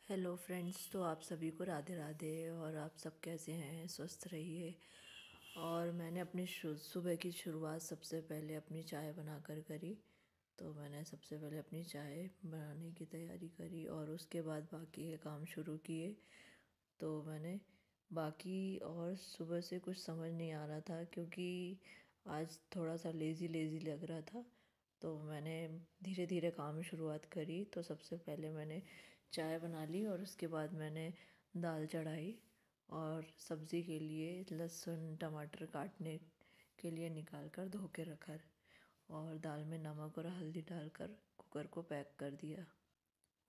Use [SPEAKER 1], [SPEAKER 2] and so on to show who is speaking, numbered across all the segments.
[SPEAKER 1] Hello friends. तो आप सभी को राधे राधे। और आप सब कैसे हैं? स्वस्थ रहिए। और मैंने अपनी सुबह की शुरुआत सबसे पहले अपनी चाय बनाकर करी। तो मैंने सबसे पहले अपनी चाय बनाने की तैयारी करी और उसके बाद बाकी के काम शुरू किए। तो मैंने बाकी और सुबह से कुछ समझ नहीं आ रहा था क्योंकि आज थोड़ा सा लेज़ी लेज़ी लग रहा था। तो मैंने धीरे धीरे काम शुरुआत करी। तो सबसे पहले मैंने चाय बना ली और उसके बाद मैंने दाल चढ़ाई और सब्ज़ी के लिए लहसुन टमाटर काटने के लिए निकाल कर धो के रखा और दाल में नमक और हल्दी डालकर कुकर को पैक कर दिया।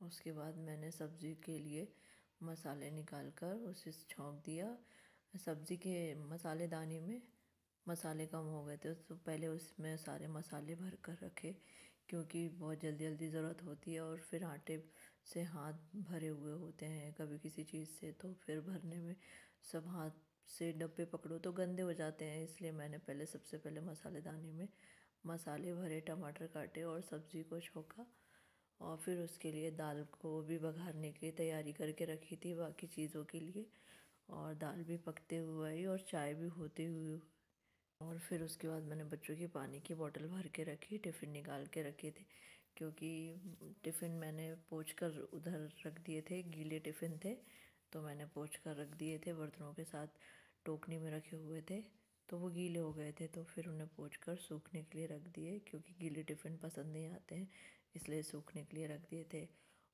[SPEAKER 1] उसके बाद मैंने सब्ज़ी के लिए मसाले निकाल कर उसे छौंक दिया। सब्ज़ी के मसालेदानी में मसाले कम हो गए थे तो पहले उसमें सारे मसाले भर कर रखे क्योंकि बहुत जल्दी जल्दी ज़रूरत होती है और फिर आटे से हाथ भरे हुए होते हैं कभी किसी चीज़ से, तो फिर भरने में सब हाथ से डब्बे पकड़ो तो गंदे हो जाते हैं। इसलिए मैंने सबसे पहले मसालेदानी में मसाले भरे, टमाटर काटे और सब्ज़ी को छोंका और फिर उसके लिए दाल को भी बघारने की तैयारी करके रखी थी बाकी चीज़ों के लिए। और दाल भी पकते हुए आई और चाय भी होते हुए। और फिर उसके बाद मैंने बच्चों की पानी की बोतल भर के रखी, टिफ़िन निकाल के रखे थे क्योंकि टिफ़िन मैंने पोंछ कर उधर रख दिए थे, गीले टिफ़िन थे तो मैंने पोंछ कर रख दिए थे। बर्तनों के साथ टोकनी में रखे हुए थे तो वो गीले हो गए थे तो फिर उन्हें पोंछ कर सूखने के लिए रख दिए क्योंकि गीले टिफ़िन पसंद नहीं आते हैं, इसलिए सूखने के लिए रख दिए थे।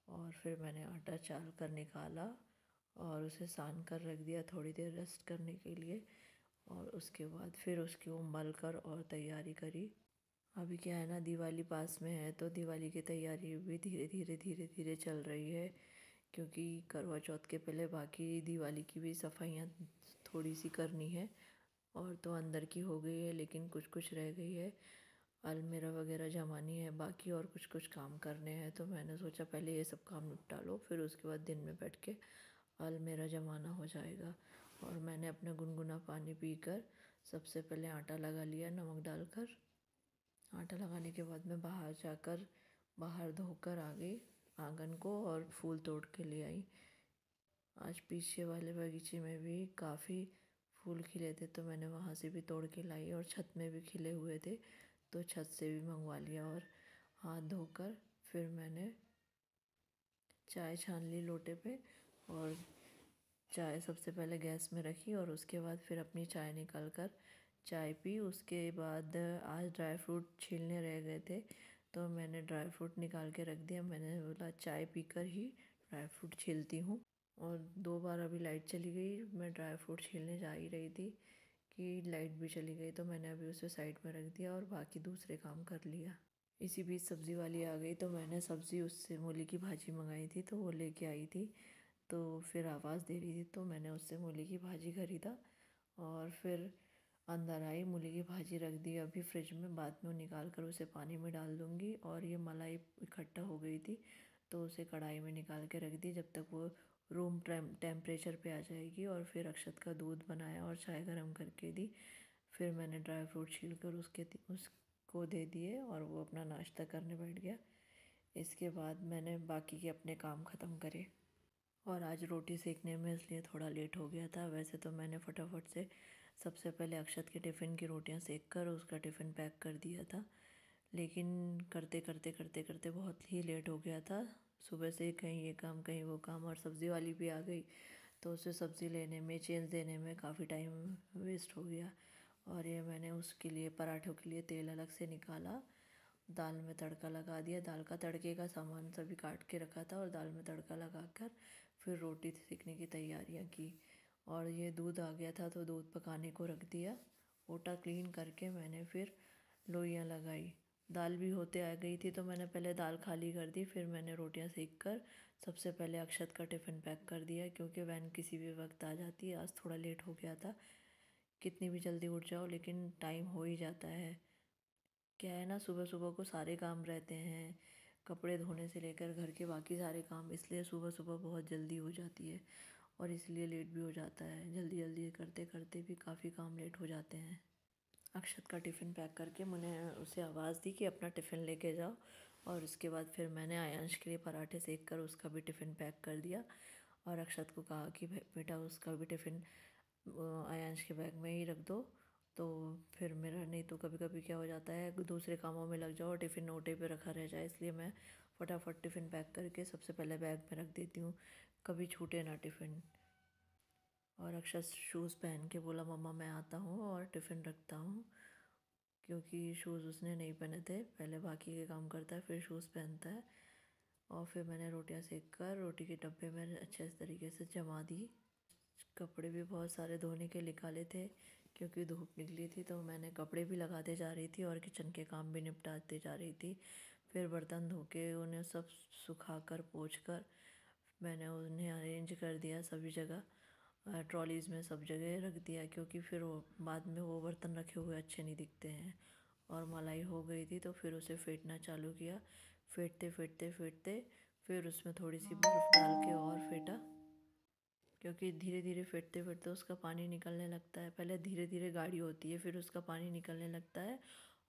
[SPEAKER 1] और फिर मैंने आटा चाल कर निकाला और उसे सान कर रख दिया थोड़ी देर रेस्ट करने के लिए। और उसके बाद फिर उसको मल कर और तैयारी करी। अभी क्या है ना, दिवाली पास में है तो दिवाली की तैयारी भी धीरे धीरे चल रही है क्योंकि करवा चौथ के पहले बाकी दिवाली की भी सफाइयाँ थोड़ी सी करनी है। और तो अंदर की हो गई है लेकिन कुछ कुछ रह गई है, अलमीरा वगैरह जमानी है बाकी और कुछ कुछ काम करने हैं। तो मैंने सोचा पहले ये सब काम निपटा लो फिर उसके बाद दिन में बैठ के अलमीरा जमाना हो जाएगा। और मैंने अपना गुनगुना पानी पीकर सबसे पहले आटा लगा लिया नमक डालकर। आटा लगाने के बाद मैं बाहर धोकर आ गई आंगन को और फूल तोड़ के ले आई। आज पीछे वाले बगीचे में भी काफ़ी फूल खिले थे तो मैंने वहाँ से भी तोड़ के लाई और छत में भी खिले हुए थे तो छत से भी मंगवा लिया। और हाथ धोकर फिर मैंने चाय छान ली लोटे पे और चाय सबसे पहले गैस में रखी और उसके बाद फिर अपनी चाय निकाल कर चाय पी। उसके बाद आज ड्राई फ्रूट छीलने रह गए थे तो मैंने ड्राई फ्रूट निकाल के रख दिया। मैंने बोला चाय पीकर ही ड्राई फ्रूट छीलती हूँ। और 2 बार अभी लाइट चली गई, मैं ड्राई फ्रूट छीलने जा ही रही थी कि लाइट भी चली गई तो मैंने अभी उसे साइड में रख दिया और बाकी दूसरे काम कर लिया। इसी बीच सब्ज़ी वाली आ गई तो मैंने सब्ज़ी उससे मूली की भाजी मंगाई थी तो वो लेके आई थी। तो फिर आवाज़ दे रही थी तो मैंने उससे मूली की भाजी खरीदा और फिर अंदर आई, मूली की भाजी रख दी अभी फ्रिज में, बाद में निकाल कर उसे पानी में डाल दूँगी। और ये मलाई इकट्ठा हो गई थी तो उसे कढ़ाई में निकाल के रख दी जब तक वो रूम टेम्परेचर पे आ जाएगी। और फिर अक्षत का दूध बनाया और चाय गरम करके दी। फिर मैंने ड्राई फ्रूट छील कर उसको दे दिए और वो अपना नाश्ता करने बैठ गया। इसके बाद मैंने बाकी के अपने काम ख़त्म करे। और आज रोटी सेकने में इसलिए थोड़ा लेट हो गया था। वैसे तो मैंने फटाफट से सबसे पहले अक्षत के टिफ़िन की रोटियां सेक कर उसका टिफ़िन पैक कर दिया था, लेकिन करते करते करते करते बहुत ही लेट हो गया था। सुबह से कहीं ये काम कहीं वो काम और सब्ज़ी वाली भी आ गई तो उसे सब्ज़ी लेने में चेंज देने में काफ़ी टाइम वेस्ट हो गया। और ये मैंने उसके लिए पराठों के लिए तेल अलग से निकाला, दाल में तड़का लगा दिया। दाल का तड़के का सामान सभी काट के रखा था और दाल में तड़का लगाकर फिर रोटी सेकने की तैयारियां की। और ये दूध आ गया था तो दूध पकाने को रख दिया। ओटा क्लीन करके मैंने फिर लोइयाँ लगाई। दाल भी होते आ गई थी तो मैंने पहले दाल खाली कर दी, फिर मैंने रोटियां सेक कर सबसे पहले अक्षत का टिफ़िन पैक कर दिया क्योंकि वैन किसी भी वक्त आ जाती है। आज थोड़ा लेट हो गया था, कितनी भी जल्दी उठ जाओ लेकिन टाइम हो ही जाता है। क्या है ना, सुबह सुबह को सारे काम रहते हैं, कपड़े धोने से लेकर घर के बाकी सारे काम, इसलिए सुबह सुबह बहुत जल्दी हो जाती है और इसलिए लेट भी हो जाता है। जल्दी जल्दी करते करते भी काफ़ी काम लेट हो जाते हैं। अक्षत का टिफ़िन पैक करके मैंने उसे आवाज़ दी कि अपना टिफ़िन लेके जाओ और उसके बाद फिर मैंने आयांश के लिए पराठे सेक कर उसका भी टिफ़िन पैक कर दिया और अक्षत को कहा कि बेटा उसका भी टिफ़िन आयांश के बैग में ही रख दो। तो फिर मेरा नहीं तो कभी कभी क्या हो जाता है दूसरे कामों में लग जाओ और टिफ़िन ओटे पे रखा रह जाए, इसलिए मैं फटाफट टिफ़िन पैक करके सबसे पहले बैग में रख देती हूँ, कभी छूटे ना टिफ़िन। और अक्षत शूज़ पहन के बोला मम्मा मैं आता हूँ और टिफ़िन रखता हूँ, क्योंकि शूज़ उसने नहीं पहने थे, पहले बाकी के काम करता है फिर शूज़ पहनता है। और फिर मैंने रोटियां सेक कर रोटी के डब्बे में अच्छे तरीके से जमा दी। कपड़े भी बहुत सारे धोने के निकाले थे क्योंकि धूप निकली थी, तो मैंने कपड़े भी लगाते जा रही थी और किचन के काम भी निपटाते जा रही थी। फिर बर्तन धो के उन्हें सब सुखा कर पोंछ कर मैंने उन्हें अरेंज कर दिया सभी जगह, ट्रॉलीज़ में सब जगह रख दिया, क्योंकि फिर वो बाद में वो बर्तन रखे हुए अच्छे नहीं दिखते हैं। और मलाई हो गई थी तो फिर उसे फेंटना चालू किया, फेंटते फेंटते फेंटते फिर उसमें थोड़ी सी बर्फ़ डाल के और फेंटा, क्योंकि धीरे धीरे फेंटते फेंटते उसका पानी निकलने लगता है। पहले धीरे धीरे गाढ़ी होती है, फिर उसका पानी निकलने लगता है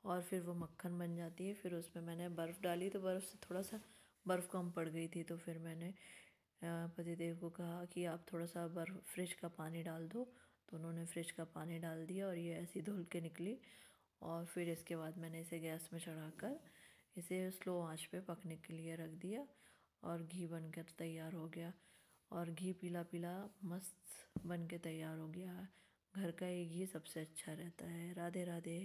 [SPEAKER 1] और फिर वो मक्खन बन जाती है। फिर उसमें मैंने बर्फ़ डाली तो बर्फ़ से थोड़ा सा बर्फ़ कम पड़ गई थी, तो फिर मैंने पतिदेव को कहा कि आप थोड़ा सा बर्फ़ फ्रिज का पानी डाल दो, तो उन्होंने फ्रिज का पानी डाल दिया और ये ऐसी धुल के निकली। और फिर इसके बाद मैंने इसे गैस में चढ़ाकर इसे स्लो आंच पे पकने के लिए रख दिया और घी बनकर तैयार हो गया। और घी पीला पीला मस्त बन के तैयार हो गया। घर का ये घी सबसे अच्छा रहता है। राधे राधे।